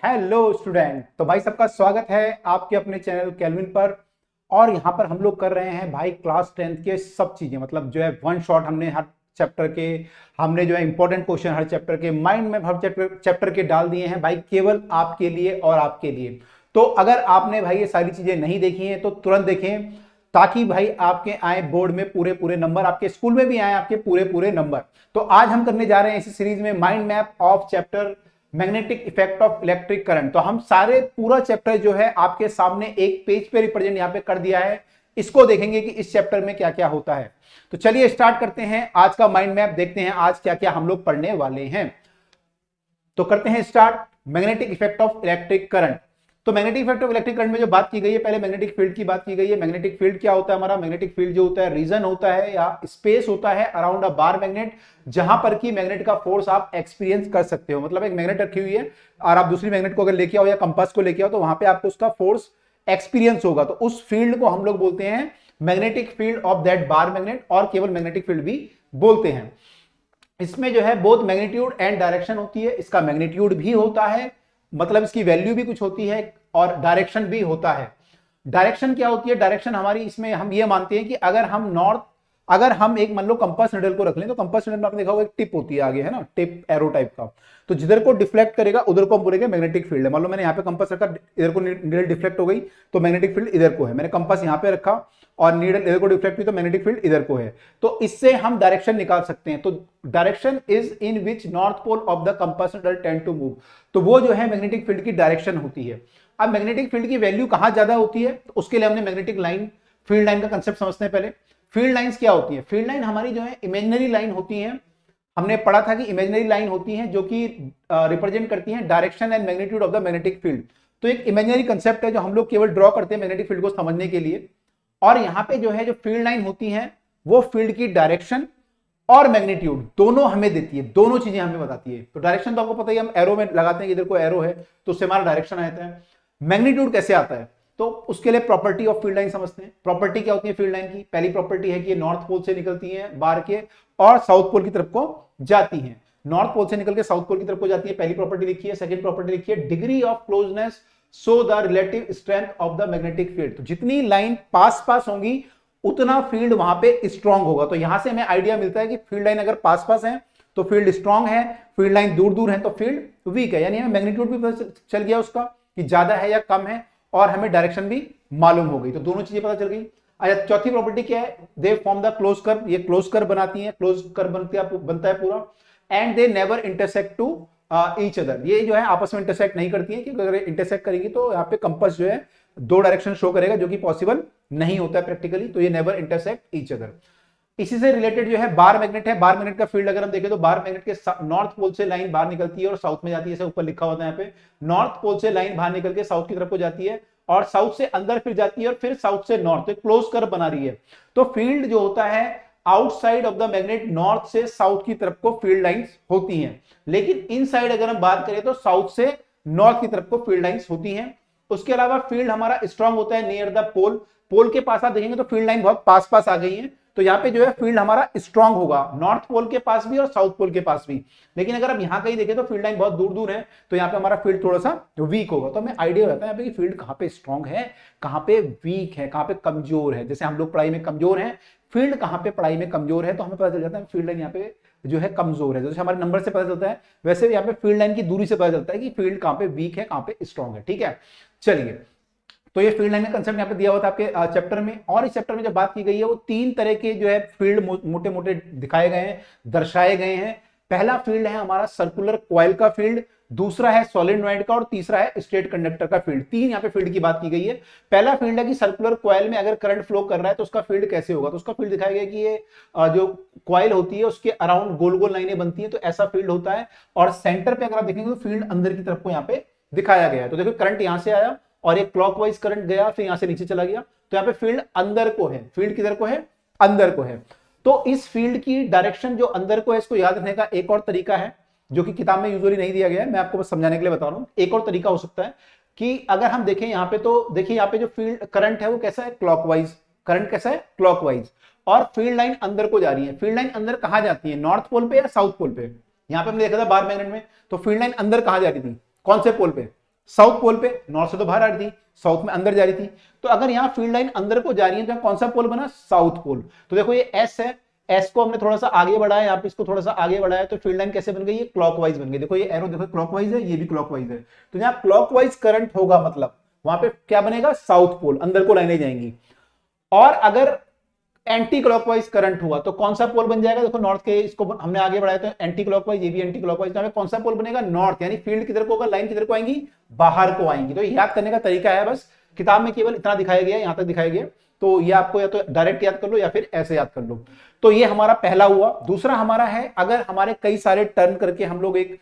Hello student. तो भाई सबका स्वागत है आपके अपने चैनल केल्विन पर। और यहाँ पर हम लोग कर रहे हैं भाई क्लास 10th के सब चीजें, मतलब जो है वन शॉट हमने हर चैप्टर के, हमने जो है इंपॉर्टेंट क्वेश्चन हर चैप्टर के माइंड में हर चैप्टर के डाल दिए हैं भाई, केवल आपके लिए और आपके लिए। तो अगर आपने भाई ये सारी चीजें नहीं देखी हैं तो तुरंत देखें, ताकि भाई आपके आए बोर्ड में पूरे पूरे नंबर, आपके स्कूल में भी आए आपके पूरे पूरे नंबर। तो आज हम करने जा रहे हैं इसी सीरीज में mind map of chapter magnetic effect of electric current. तो हम सारे पूरा चैप्टर जो है आपके सामने एक पेज पे रिप्रेजेंट यहाँ पे कर दिया है, इसको देखेंगे कि इस चैप्टर में क्या क्या होता है। तो चलिए स्टार्ट करते हैं आज का माइंड मैप, देखते हैं आज क्या क्या हम लोग पढ़ने वाले हैं। तो करते हैं start, magnetic effect of electric current. तो magnetic effect of electric current में जो बात की गई है, पहले मैग्नेटिक फील्ड की बात की गई है। मैग्नेटिक फील्ड क्या होता है हमारा? मैग्नेटिक फील्ड जो होता है रीजन होता है या स्पेस होता है अराउंड अ बार मैग्नेट, जहां पर की मैग्नेट का फोर्स आप एक्सपीरियंस कर सकते हो। मतलब एक मैग्नेट रखी हुई है और आप दूसरी मैग्नेट को अगर लेके आओ या कंपास को लेके आओ तो वहां पे आपको उसका फोर्स एक्सपीरियंस होगा। तो उस फील्ड को हम लोग बोलते हैं magnetic field of that bar magnet, और केवल मैग्नेटिक फील्ड भी बोलते हैं। इसमें जो है बोथ मैग्नीट्यूड एंड डायरेक्शन होती है। इसका मैग्नीट्यूड भी होता है, मतलब इसकी वैल्यू भी कुछ होती है, और डायरेक्शन भी होता है। डायरेक्शन क्या होती है? डायरेक्शन हमारी, इसमें हम ये मानते हैं कि अगर हम एक मान लो कंपास निडल को रख लें, तो कंपास निडल में आपने देखा होगा एक टिप होती है आगे, है ना, टिप एरो टाइप का। तो जिधर को डिफ्लेक्ट करेगा उधर को हम बोलेंगे मैग्नेटिक फील्ड है। मान लो मैंने यहाँ पे कंपास रखा, इधर को निडल डिफ्लेक्ट हो गई तो मैग्नेटिक फील्ड इधर को है। मैंने कंपास यहाँ पे रखा और नीडल इधर को डिफ्लेक्ट हुई तो मैग्नेटिक फील्ड इधर को है। तो इससे हम डायरेक्शन निकाल सकते हैं। तो direction is in which north pole of the compass needle tend to move. तो वो जो है मैग्नेटिक फील्ड की डायरेक्शन होती है। अब मैग्नेटिक फील्ड की वैल्यू कहां ज्यादा होती है, तो उसके लिए हमने मैग्नेटिक लाइन, फील्ड लाइन का कंसेप्ट समझते हैं पहले। फील्ड लाइंस क्या होती है? फील्ड लाइन हमारी जो है इमेजिनरी लाइन होती है। हमने पढ़ा था कि इमेजिनरी लाइन होती है जो कि रिप्रेजेंट करती है direction and magnitude of the magnetic field. तो एक इमेजिनरी कंसेप्ट है जो हम लोग केवल ड्रॉ करते हैं मैग्नेटिक फील्ड को समझने के लिए। और यहां पे जो है जो फील्ड लाइन होती है वो फील्ड की डायरेक्शन और मैग्नीट्यूड दोनों हमें देती है, दोनों चीजें हमें बताती है। तो डायरेक्शन तो आपको पता ही, हम एरो में लगाते हैं, इधर को एरो है तो उससे हमारा डायरेक्शन आता है। मैग्नीट्यूड कैसे आता है? तो उसके लिए प्रॉपर्टी ऑफ फील्ड लाइन समझते हैं। प्रॉपर्टी क्या होती है फील्ड लाइन की? पहली प्रॉपर्टी है कि ये नॉर्थ पोल से निकलती है बार के और साउथ पोल की तरफ को जाती है। नॉर्थ पोल से निकल के साउथ पोल की तरफ को जाती है, पहली प्रॉपर्टी लिखी है। सेकंड प्रॉपर्टी लिखी है degree of closeness so the relative strength of the magnetic field. तो जितनी लाइन पास पास होंगी उतना फील्ड वहां पे स्ट्रांग होगा। तो यहां से हमें आइडिया मिलता है कि फील्ड लाइन अगर पास पास है तो फील्ड स्ट्रांग है, फील्ड लाइन दूर दूर है तो फील्ड वीक है। यानी हमें मैग्नीट्यूड भी पता चल गया उसका कि ज्यादा है या कम है, और हमें डायरेक्शन भी मालूम हो गई। तो दोनों चीजें पता चल गई। अच्छा, चौथी प्रॉपर्टी क्या है? They form the close curve. ये क्लोज कर्व बनाती है, क्लोज कर्व बनता है पूरा। And they never intersect to each other. ये जो है आपस में इंटरसेक्ट नहीं करती है, क्योंकि अगर इंटरसेक्ट करेंगी तो यहाँ पे कंपास जो है दो डायरेक्शन शो करेगा, जो कि पॉसिबल नहीं होता है प्रैक्टिकली। तो ये नेवर इंटरसेक्ट ईच अदर। इसी से रिलेटेड जो है बार मैग्नेट है। बार मैग्नेट का फील्ड अगर हम देखें तो बार मैग्नेट के नॉर्थ पोल से लाइन बाहर निकलती है और साउथ में जाती है। जैसे ऊपर लिखा होता है यहाँ पे, नॉर्थ पोल से लाइन बाहर निकल के साउथ की तरफ को जाती है और साउथ से अंदर फिर जाती है और फिर साउथ से नॉर्थ, तो क्लोज कर्व बना रही है। तो फील्ड जो होता है outside of the magnet, north से साउथ की तरफ को फील्ड लाइंस होती हैं। लेकिन इनसाइड अगर हम बात करें तो साउथ से नॉर्थ की तरफ को फील्ड लाइंस होती हैं। उसके अलावा फील्ड हमारा स्ट्रांग होता है नियर द पोल। पोल के पास आप देखेंगे तो फील्ड लाइन बहुत पास पास आ गई है, तो यहाँ पे जो है फील्ड हमारा स्ट्रांग होगा, नॉर्थ पोल के पास भी और साउथ पोल के पास भी। लेकिन अगर आप यहाँ कहीं देखें तो फील्ड लाइन बहुत दूर दूर है, तो यहाँ पे हमारा फील्ड थोड़ा सा वीक होगा। तो हमें आइडिया हो जाता है यहाँ पे कि फील्ड कहाँ पे स्ट्रांग है, कहाँ पे वीक है, कहाँ पे कमजोर है। जैसे हम लोग पढ़ाई में कमजोर हैं, फील्ड कहाँ पे पढ़ाई में कमजोर है, तो हमें पता चल जाता है फील्ड लाइन यहाँ पे जो है कमजोर है। जैसे हमारे नंबर से पता चलता है, वैसे यहाँ पे फील्ड लाइन की दूरी से पता चलता है कि फील्ड कहाँ पे वीक है, कहाँ पे स्ट्रांग है। ठीक है, चलिए। तो ये फील्ड लाइन का कंसेप्ट यहाँ पे दिया हुआ था आपके चैप्टर में। और इस चैप्टर में जो बात की गई है वो तीन तरह के जो है फील्ड मोटे मोटे दिखाए गए हैं, दर्शाए गए हैं। पहला फील्ड है हमारा सर्कुलर कॉइल का फील्ड, दूसरा है सॉलिनॉइड का, और तीसरा है स्ट्रेट कंडक्टर का फील्ड। तीन यहाँ पे फील्ड की बात की गई है। पहला फील्ड है कि सर्कुलर कॉइल में अगर करंट फ्लो कर रहा है तो उसका फील्ड कैसे होगा। तो उसका फील्ड दिखाया गया कि ये जो कॉइल होती है उसके अराउंड गोल गोल लाइनें बनती है, तो ऐसा फील्ड होता है। और सेंटर पे अगर आप देखेंगे तो फील्ड अंदर की तरफ को यहाँ पे दिखाया गया है। तो देखो करंट यहां से आया और एक क्लॉकवाइज करंट गया, फिर यहां से नीचे चला गया, तो यहाँ पे फील्ड अंदर को है। फील्ड किधर को है? अंदर को है। तो इस फील्ड की डायरेक्शन जो अंदर को है, इसको याद रखने का एक और तरीका है जो कि किताब में यूजुअली नहीं दिया गया है, मैं आपको बस समझाने के लिए बता रहा हूं। एक और तरीका हो सकता है कि अगर हम देखें यहाँ पे, तो देखिए यहाँ पे जो फील्ड करंट है वो कैसा है? क्लॉकवाइज। करंट कैसा है? क्लॉकवाइज। और फील्ड लाइन अंदर को जा रही है। फील्ड लाइन अंदर कहां जाती है? नॉर्थ पोल पे या साउथ पोल पे? यहाँ पे हमने देखा था बार मैग्नेट में, तो फील्ड लाइन अंदर कहां जा रही थी? कौन से पोल पे? साउथ पोल पे, नॉर्थ से तो बाहर आ रही थी, साउथ में अंदर जा रही थी। तो अगर यहाँ फील्ड लाइन अंदर को जा रही है तो कौन सा पोल बना, साउथ पोल। तो देखो ये एस है, एस को हमने थोड़ा सा आगे बढ़ाया, यहाँ पे इसको थोड़ा सा आगे बढ़ाया, तो फील्ड लाइन कैसे बन गई, ये क्लॉकवाइज बन गई। देखो ये एरो देखो क्लॉकवाइज है, ये भी क्लॉकवाइज है, तो यहाँ क्लॉकवाइज करंट होगा, मतलब वहां पे क्या बनेगा, साउथ पोल, अंदर को लाइनें जाएंगी। और अगर एंटी क्लॉकवाइज करंट हुआ तो कौन सा पोल बन जाएगा, देखो नॉर्थ के, इसको हमने आगे बढ़ाया तो एंटी क्लॉकवाइज, ये भी एंटी क्लॉकवाइज, तो कौन सा पोल बनेगा, नॉर्थ। यानी फील्ड किधर को होगा, लाइन किधर को आएंगी, बाहर को आएंगी। तो याद करने का तरीका है, बस किताब में केवल इतना दिखाया गया, यहां तक दिखाया गया, तो ये आपको या तो डायरेक्ट याद कर लो या फिर ऐसे याद कर लो। तो ये हमारा पहला हुआ। दूसरा हमारा है, अगर हमारे कई सारे टर्न करके हम लोग एक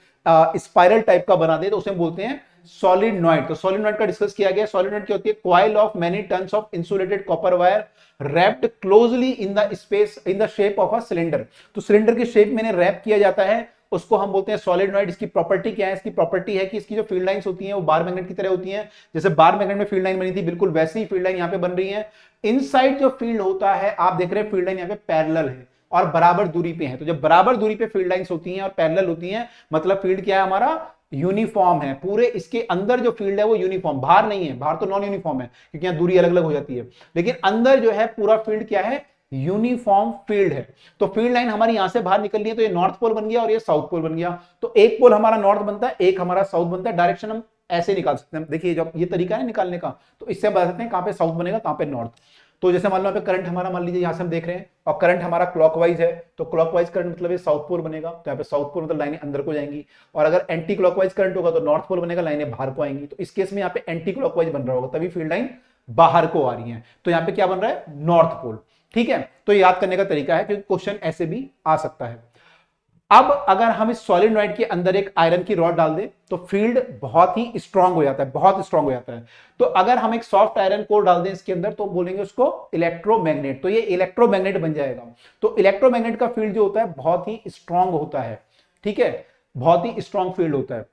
स्पाइरल टाइप का बना दे तो उसे बोलते हैं सोलिनॉइड। तो सोलिनॉइड का डिस्कस किया गया। सोलिनॉइड क्या होती है, coil of many turns of insulated copper wire wrapped closely in the space in the shape of a cylinder. तो सिलेंडर की शेप में रैप किया जाता है, उसको हम बोलते हैं सोलिनॉइड। इसकी प्रॉपर्टी क्या है, इसकी प्रॉपर्टी है कि इसकी जो फील्ड लाइंस होती हैं वो बार मैग्नेट की तरह होती हैं। जैसे बार मैग्नेट में फील्ड लाइन बनी थी, बिल्कुल वैसी ही फील्ड लाइन यहाँ पे बन रही है। इनसाइड जो फील्ड होता है, आप देख रहे हैं फील्ड लाइन यहाँ पे पैरेलल है और बराबर दूरी पे है। तो जब बराबर दूरी पे फील्ड लाइंस होती हैं और पैरेलल होती हैं, मतलब फील्ड क्या है हमारा, यूनिफॉर्म है। पूरे इसके अंदर जो फील्ड है वो यूनिफॉर्म, बाहर नहीं है, बाहर तो नॉन यूनिफॉर्म है क्योंकि यहाँ दूरी अलग अलग हो जाती है, लेकिन अंदर जो है पूरा फील्ड क्या है, यूनिफॉर्म फील्ड है। तो फील्ड लाइन हमारी यहां से बाहर निकल रही है, तो ये नॉर्थ पोल बन गया और ये साउथ पोल बन गया। तो एक पोल हमारा नॉर्थ बनता है, एक हमारा साउथ बनता है। डायरेक्शन हम ऐसे निकाल सकते हैं, देखिए जब ये तरीका है निकालने का, तो इससे बता सकते हैं कहां पे साउथ बनेगा कहां पे नॉर्थ। तो जैसे मान लो यहाँ पे करंट हमारा, मान लीजिए यहां से हम देख रहे हैं और करंट हमारा क्लॉकवाइज है, तो क्लॉकवाइज करंट मतलब ये साउथ पोल बनेगा, तो यहाँ पे साउथ पोल मतलब लाइनें अंदर को जाएंगी। और अगर एंटी क्लॉकवाइज करंट होगा तो नॉर्थ पोल बनेगा, लाइनें बाहर को आएंगी। तो इस केस में यहाँ पे एंटी क्लॉकवाइज बन रहा होगा, तभी फील्ड लाइन बाहर को आ रही है। तो यहाँ पे क्या बन रहा है, नॉर्थ पोल। ठीक है, तो याद करने का तरीका है क्योंकि क्वेश्चन ऐसे भी आ सकता है। अब अगर हम इस सॉलिनॉइड के अंदर एक आयरन की रॉड डाल दें तो फील्ड बहुत ही स्ट्रांग हो जाता है, बहुत स्ट्रांग हो जाता है। तो अगर हम एक सॉफ्ट आयरन कोर डाल दें इसके अंदर तो बोलेंगे उसको इलेक्ट्रोमैग्नेट, तो ये इलेक्ट्रोमैग्नेट बन जाएगा। तो इलेक्ट्रोमैग्नेट का फील्ड जो होता है बहुत ही स्ट्रांग होता है, ठीक है, बहुत ही स्ट्रांग फील्ड होता है।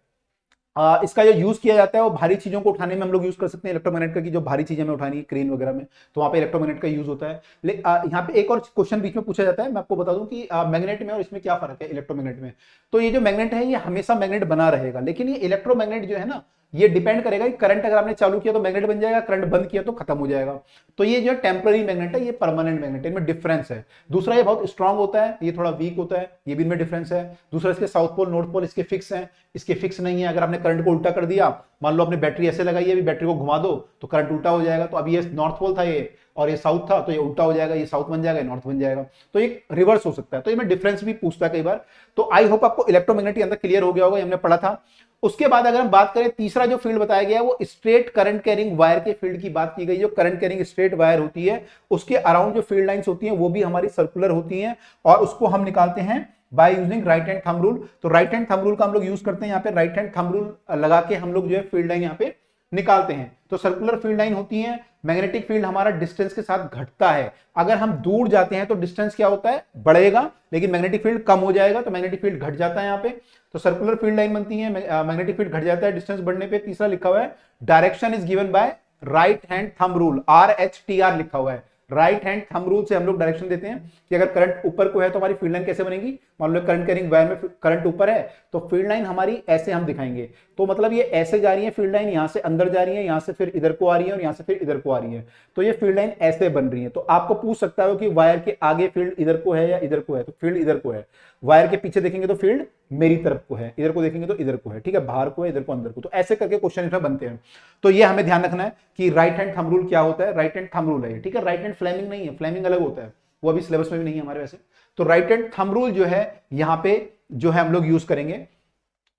इसका जो यूज किया जाता है वो भारी चीजों को उठाने में हम लोग यूज कर सकते हैं इलेक्ट्रोमैग्नेट का, कि जो भारी चीजें हमें उठानी है क्रेन वगैरह में, तो वहां पे इलेक्ट्रोमैग्नेट का यूज होता है। यहाँ पे एक और क्वेश्चन बीच में पूछा जाता है, मैं आपको बता दूं कि मैग्नेट में और इसमें क्या फर्क है इलेक्ट्रोमैग्नेट में। तो ये जो मैग्नेट है ये हमेशा मैग्नेट बना रहेगा, लेकिन ये इलेक्ट्रोमैग्नेट जो है ना, ये डिपेंड करेगा कि करंट अगर आपने चालू किया तो मैग्नेट बन जाएगा, करंट बंद किया तो खत्म हो जाएगा। तो ये जो टेम्पररी मैग्नेट है, ये परमानेंट मैग्नेट है, इनमें डिफरेंस है। दूसरा ये बहुत स्ट्रांग होता है, ये थोड़ा वीक होता है, ये भी इनमें डिफरेंस है। दूसरा इसके साउथ पोल नॉर्थ पोल इसके फिक्स है, इसके फिक्स नहीं है। अगर आपने करंट को उल्टा कर दिया, मान लो आपने बैटरी ऐसे लगाई है, अभी बैटरी को घुमा दो तो करंट उल्टा हो जाएगा। तो अभी ये नॉर्थ पोल था ये और ये साउथ था, तो ये उल्टा हो जाएगा, ये साउथ बन जाएगा, ये नॉर्थ बन जाएगा। तो ये रिवर्स हो सकता है। तो ये में डिफरेंस भी पूछता है कई बार। तो आई होप आपको इलेक्ट्रोमैग्नेट के अंदर क्लियर हो गया होगा, हमने पढ़ा था। उसके बाद अगर हम बात करें तीसरा जो फील्ड बताया गया है वो स्ट्रेट करंट कैरिंग वायर के फील्ड की बात की गई। जो करंट कैरिंग स्ट्रेट वायर होती है उसके अराउंड जो फील्ड लाइंस होती हैं वो भी हमारी सर्कुलर होती हैं, और उसको हम निकालते हैं by using right hand thumb rule. तो राइट हैंड थंब रूल का हम लोग यूज करते हैं, यहाँ पे राइट हैंड थंब रूल लगा के हम लोग जो है फील्ड लाइन यहाँ पे निकालते हैं। तो सर्कुलर फील्ड लाइन होती है। मैग्नेटिक फील्ड हमारा डिस्टेंस के साथ घटता है, अगर हम दूर जाते हैं तो डिस्टेंस क्या होता है, बढ़ेगा, लेकिन मैग्नेटिक फील्ड कम हो जाएगा, तो मैग्नेटिक फील्ड घट जाता है यहाँ पे। तो सर्कुलर फील्ड लाइन बनती है, मैग्नेटिक फील्ड घट जाता है डिस्टेंस बढ़ने पे। तीसरा लिखा हुआ है direction is given by right hand thumb rule, RHTR लिखा हुआ है। राइट हैंड थंब रूल से हम लोग डायरेक्शन देते हैं कि अगर करंट ऊपर को है तो हमारी फील्ड लाइन कैसे बनेगी। मान लो करंट कैरिंग वायर में करंट ऊपर है तो फील्ड लाइन हमारी ऐसे हम दिखाएंगे। तो मतलब ये ऐसे जा रही है फील्ड लाइन, यहां से अंदर जा रही है, यहां से फिर इधर को आ रही है और यहां से फिर इधर को आ रही है। तो ये फील्ड लाइन ऐसे बन रही है। तो आपको पूछ सकता है कि वायर के आगे फील्ड इधर को है या इधर को है, तो फील्ड इधर को है। वायर के पीछे देखेंगे तो फील्ड मेरी तरफ को है, इधर को देखेंगे तो इधर को है, ठीक है, बाहर को है, इधर को अंदर को। तो ऐसे करके क्वेश्चन इसमें बनते हैं। तो ये हमें ध्यान रखना है कि राइट हैंड थंब रूल क्या होता है। राइट हैंड थंब रूल है, ठीक है, राइट हैंड फ्लेमिंग नहीं है, फ्लेमिंग अलग होता है, वो अभी सिलेबस में भी नहीं है हमारे वैसे। तो राइट हैंड थंब रूल जो है यहाँ पे जो है हम लोग यूज करेंगे।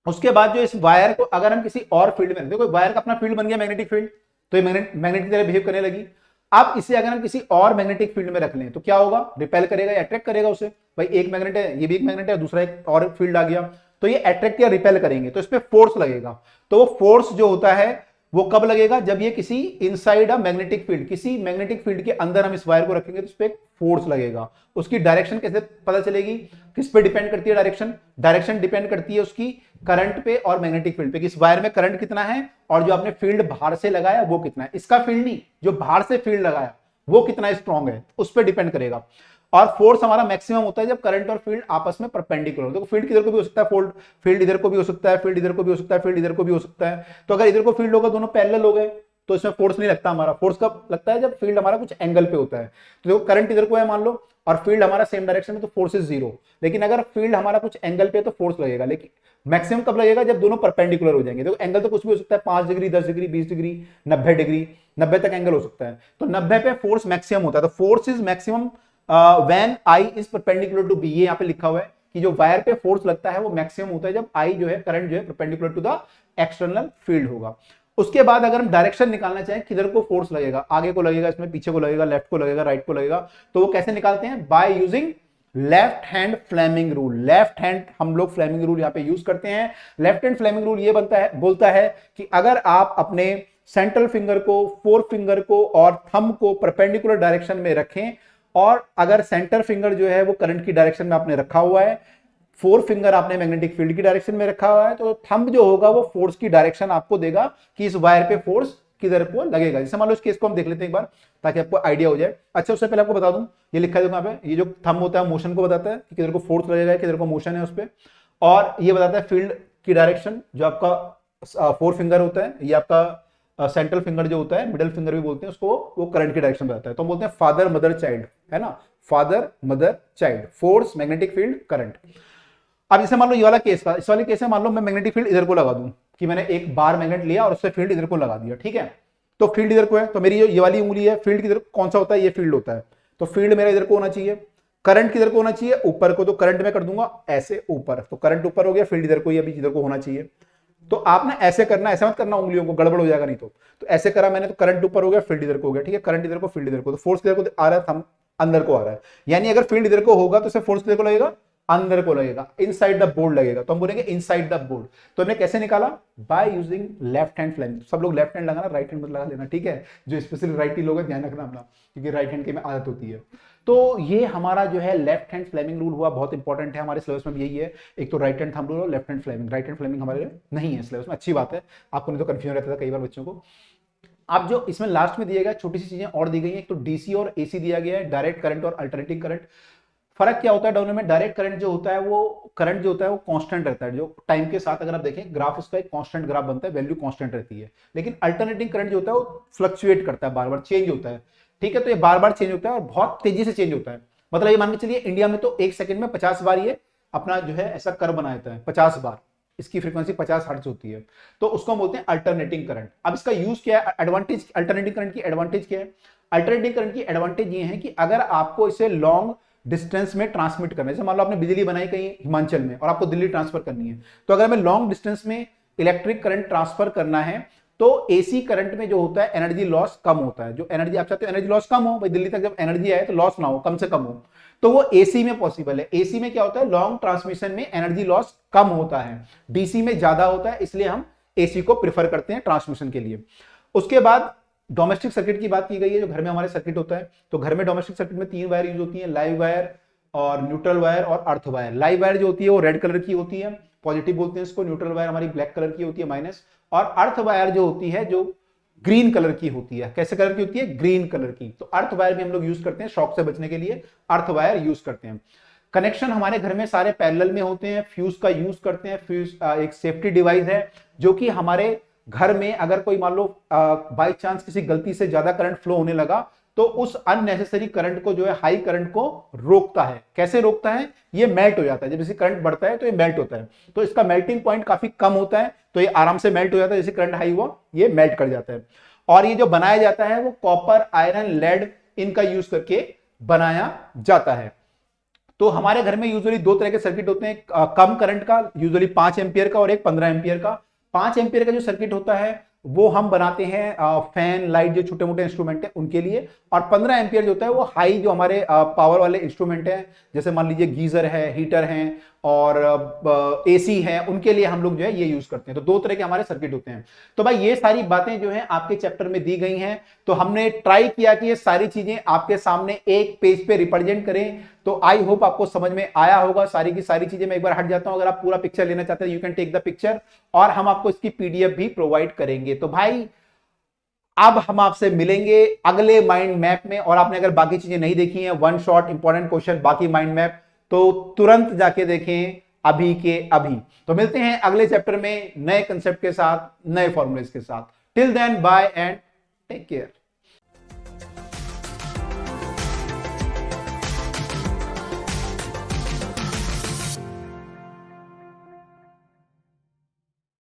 उसके बाद जो इस वायर को अगर हम किसी और फील्ड में, देखो वायर का अपना फील्ड बन गया मैग्नेटिक फील्ड, तो ये मैग्नेट की तरह बिहेव करने लगी। अब इसे अगर हम किसी और मैग्नेटिक फील्ड में रख लें तो क्या होगा, रिपेल करेगा या अट्रैक्ट करेगा उसे। भाई एक मैग्नेट है, ये भी एक मैग्नेट है, दूसरा एक और फील्ड आ गया, तो ये अट्रैक्ट या रिपेल करेंगे, तो इस पे फोर्स लगेगा। तो वो फोर्स जो होता है वो कब लगेगा, जब ये किसी इनसाइड अ मैग्नेटिक फील्ड, किसी मैग्नेटिक फील्ड के अंदर हम इस वायर को रखेंगे तो इस पे एक फोर्स लगेगा। उसकी डायरेक्शन कैसे पता चलेगी, किस पे डिपेंड करती है डायरेक्शन, डायरेक्शन डिपेंड करती है उसकी करंट पे और मैग्नेटिक फील्ड पे, कि इस वायर में करंट कितना है और जो आपने फील्ड बाहर से लगाया वो कितना है। इसका फील्ड नहीं, जो बाहर से फील्ड लगाया वो कितना स्ट्रांग है, उस पर डिपेंड करेगा। और फोर्स हमारा मैक्सिमम होता है जब करंट और फील्ड आपस में परपेंडिकुलर हो। देखो फील्ड किधर को भी हो सकता है, फील्ड इधर को भी हो सकता है, फील्ड इधर को भी हो सकता है, फील्ड इधर को भी हो सकता है। तो अगर इधर को फील्ड होगा, दोनों पैरेलल हो गए, तो इसमें फोर्स नहीं लगता हमारा। फोर्स कब लगता है, जब फील्ड हमारा कुछ एंगल पे होता है। तो देखो करंट इधर को है मान लो, और फील्ड हमारा सेम डायरेक्शन में, तो फोर्स इज जीरो। लेकिन अगर फील्ड हमारा कुछ एंगल पे है तो फोर्स लगेगा, लेकिन मैक्सिमम कब लगेगा, जब दोनों परपेंडिकुलर हो जाएंगे। देखो एंगल तो कुछ भी हो सकता है, 5 डिग्री, 10 डिग्री, 20 डिग्री, 90 डिग्री, 90 तक एंगल हो सकता है। तो 90 पे फोर्स मैक्सिमम होता है। तो force is maximum when I is perpendicular to B. ये यहाँ पे लिखा हुआ है कि जो वायर पे फोर्स लगता है वो मैक्सिमम होता है जब आई जो है, करंट जो है, perpendicular to the external field होगा। उसके बाद अगर हम डायरेक्शन निकालना चाहें किधर को फोर्स लगेगा, आगे को लगेगा, इसमें पीछे को लगेगा, लेफ्ट को लगेगा, राइट को लगेगा, तो वो कैसे निकालते हैं, by using left hand Fleming rule. Left hand हम लोग फ्लेमिंग रूल यहां पे यूज करते हैं। लेफ्ट हैंड फ्लेमिंग रूल ये बोलता है कि अगर आप अपने सेंट्रल फिंगर को, फोर्थ फिंगर को और थंब को परपेंडिकुलर डायरेक्शन में रखें, और अगर सेंटर फिंगर जो है वो करंट की डायरेक्शन में आपने रखा हुआ है, फोर फिंगर आपने मैग्नेटिक फील्ड की डायरेक्शन में रखा हुआ है, तो थंब जो होगा वो फोर्स की डायरेक्शन आपको देगा कि इस वायर पे फोर्स किधर को लगेगा। जैसे मान लो इस केस को हम देख लेते हैं एक बार, ताकि आपको आइडिया हो जाए। अच्छा, उससे पहले आपको बता दूं, ये लिखा है यहाँ पे, ये जो थंब होता है मोशन को बताता है कि किधर को फोर्स लगेगा, किधर को मोशन है उस पर, और ये बताता है फील्ड की डायरेक्शन। जो आपका फोर फिंगर होता है, ये आपका सेंट्रल फिंगर जो होता है, मिडिल फिंगर भी बोलते हैं उसको, वो करंट की डायरेक्शन बताता है। तो हम बोलते हैं फादर मदर चाइल्ड, है ना, father mother child, force magnetic field current. अब जैसे मान लो ये वाला केस था, इस वाले केस में मान लो मैं मैग्नेटिक फील्ड इधर को लगा दूं, कि मैंने एक बार मैग्नेट लिया और उससे फील्ड इधर को लगा दिया, ठीक है। तो फील्ड इधर को है, तो मेरी ये वाली उंगली है, फील्ड किधर कौन सा होता है, ये फील्ड होता है। तो फील्ड मेरा इधर को होना चाहिए, करंट किधर को होना चाहिए, ऊपर को। तो करंट में कर दूंगा ऐसे ऊपर, तो करंट ऊपर हो गया, फील्ड इधर को ही अभी इधर को होना चाहिए। तो आप ना ऐसे करना, ऐसे मत करना उंगलियों को, गड़बड़ हो जाएगा नहीं तो ऐसे करा मैंने, तो करंट ऊपर हो गया, फील्ड इधर को हो गया, ठीक है। करंट इधर को, फील्ड इधर को, तो फोर्स किधर को आ रहा है, थंब अंदर को आ रहा है। यानी अगर फील्ड इधर को होगा तो फोर्स किधर को लगेगा, अंदर को लगेगा, इनसाइड द बोर्ड लगेगा। तो हम बोलेंगे इनसाइड द बोर्ड। तो हमने कैसे निकाला, by using left hand Fleming. सब लोग लेफ्ट हैंड लगाना, राइट हैंड मत लगा लेना, ठीक है। जो स्पेशली राइटी लोग हैं ध्यान रखना अपना, क्योंकि राइट हैंड की में आदत होती है। तो ये हमारा जो है लेफ्ट हैंड फ्लेमिंग रूल हुआ, बहुत इंपॉर्टेंट है हमारे सिलेबस में भी यही है। एक तो राइट हैंड थंब रूल और left hand Fleming. Right hand Fleming हमारे नहीं है सिलेबस में, अच्छी बात है, आपको नहीं तो कंफ्यूजन रहता था कई बार बच्चों को। अब जो इसमें लास्ट में दिया गया, छोटी सी चीजें और दी गई हैं। एक तो डीसी और एसी दिया गया है, डायरेक्ट करंट और अल्टरनेटिंग करंट। फर्क क्या होता है दोनों में, डायरेक्ट करंट जो होता है वो करंट जो होता है वो कांस्टेंट रहता है, जो टाइम के साथ अगर आप देखें ग्राफ उसका एक कांस्टेंट ग्राफ बनता है, वैल्यू कांस्टेंट रहती है। लेकिन अल्टरनेटिंग करंट जो होता है वो फ्लक्चुएट करता है, बार बार चेंज होता है, ठीक है। तो ये बार बार चेंज होता है और बहुत तेजी से चेंज होता है। मतलब ये मान के चलिए इंडिया में तो 1 सेकंड में 50 बार ये अपना जो है ऐसा कर्व बना देता है, 50 बार। इसकी फ्रीक्वेंसी 50 हर्ट्ज होती है, तो उसको हम बोलते हैं अल्टरनेटिंग करंट। अब इसका यूज क्या है, एडवांटेज, अल्टरनेटिंग करंट की एडवांटेज क्या है। अल्टरनेटिंग करंट की एडवांटेज ये है कि अगर आपको इसे लॉन्ग डिस्टेंस में ट्रांसमिट करना है, जैसे मान लो आपने बिजली बनाई कहीं हिमाचल में और आपको दिल्ली ट्रांसफर करनी है, तो अगर हमें लॉन्ग डिस्टेंस में इलेक्ट्रिक करंट ट्रांसफर करना है तो एसी करंट में जो होता है एनर्जी लॉस कम होता है। जो एनर्जी आप चाहते हो एनर्जी लॉस कम हो, भाई दिल्ली तक जब एनर्जी आए तो लॉस ना हो, कम से कम हो, तो वो एसी में पॉसिबल है। एसी में क्या होता है, लॉन्ग ट्रांसमिशन में एनर्जी लॉस कम होता है, डीसी में ज्यादा होता है, इसलिए हम एसी को प्रेफर करते हैं ट्रांसमिशन के लिए। उसके बाद डोमेस्टिक सर्किट की बात की गई है, जो घर में हमारे सर्किट होता है। तो घर में डोमेस्टिक सर्किट में 3 वायर यूज होती है, लाइव वायर और न्यूट्रल वायर और अर्थ वायर। लाइव वायर जो होती है वो रेड कलर की होती है, पॉजिटिव बोलते हैं इसको। न्यूट्रल वायर हमारी ब्लैक कलर की होती है, माइनस। और अर्थ वायर जो होती है जो ग्रीन कलर की होती है। कैसे कलर की होती है, ग्रीन कलर की। तो अर्थ वायर भी हम लोग यूज करते हैं, शॉक से बचने के लिए अर्थ वायर यूज करते हैं। कनेक्शन हमारे घर में सारे पैरेलल में होते हैं, फ्यूज का यूज करते हैं। फ्यूज एक सेफ्टी डिवाइस है जो कि हमारे घर में अगर कोई मान लो बाई चांस किसी गलती से ज्यादा करंट फ्लो होने लगा तो उस अननेसेसरी करंट को जो है, हाई करंट को रोकता है। कैसे रोकता है, ये मेल्ट हो जाता है। जब जैसे करंट बढ़ता है तो ये मेल्ट होता है, तो इसका मेल्टिंग पॉइंट काफी कम होता है, तो ये आराम से मेल्ट हो जाता है। जैसे करंट हाई हुआ ये मेल्ट कर जाता है। और ये जो बनाया जाता है वो कॉपर, आयरन, लेड इनका यूज करके बनाया जाता है। तो हमारे घर में यूजुअली 2 तरह के सर्किट होते हैं, कम करंट का, यूजुअली 5 एम्पियर का, और एक 15 एम्पियर का। 5 एम्पियर का जो सर्किट होता है वो हम बनाते हैं फैन, लाइट, जो छोटे मोटे इंस्ट्रूमेंट है उनके लिए। और 15 एम्पियर जो होता है वो हाई, जो हमारे पावर वाले इंस्ट्रूमेंट हैं, जैसे मान लीजिए गीजर है, हीटर हैं और एसी है, उनके लिए हम लोग जो है ये यूज करते हैं। तो 2 तरह के हमारे सर्किट होते हैं। तो भाई ये सारी बातें जो है आपके चैप्टर में दी गई हैं, तो हमने ट्राई किया कि ये सारी चीजें आपके सामने एक पेज पे रिप्रेजेंट करें। तो आई होप आपको समझ में आया होगा सारी की सारी चीजें। मैं एक बार हट जाता हूं, अगर आप पूरा पिक्चर लेना चाहते हैं you can take the picture, और हम आपको इसकी पीडीएफ भी प्रोवाइड करेंगे। तो भाई अब हम आपसे मिलेंगे अगले माइंड मैप में। और आपने अगर बाकी चीजें नहीं देखी हैं, वन शॉट इंपॉर्टेंट क्वेश्चन, बाकी माइंड मैप, तो तुरंत जाके देखें अभी के अभी। तो मिलते हैं अगले चैप्टर में नए कंसेप्ट के साथ, नए फॉर्मूलेस के साथ। Till then bye and take care.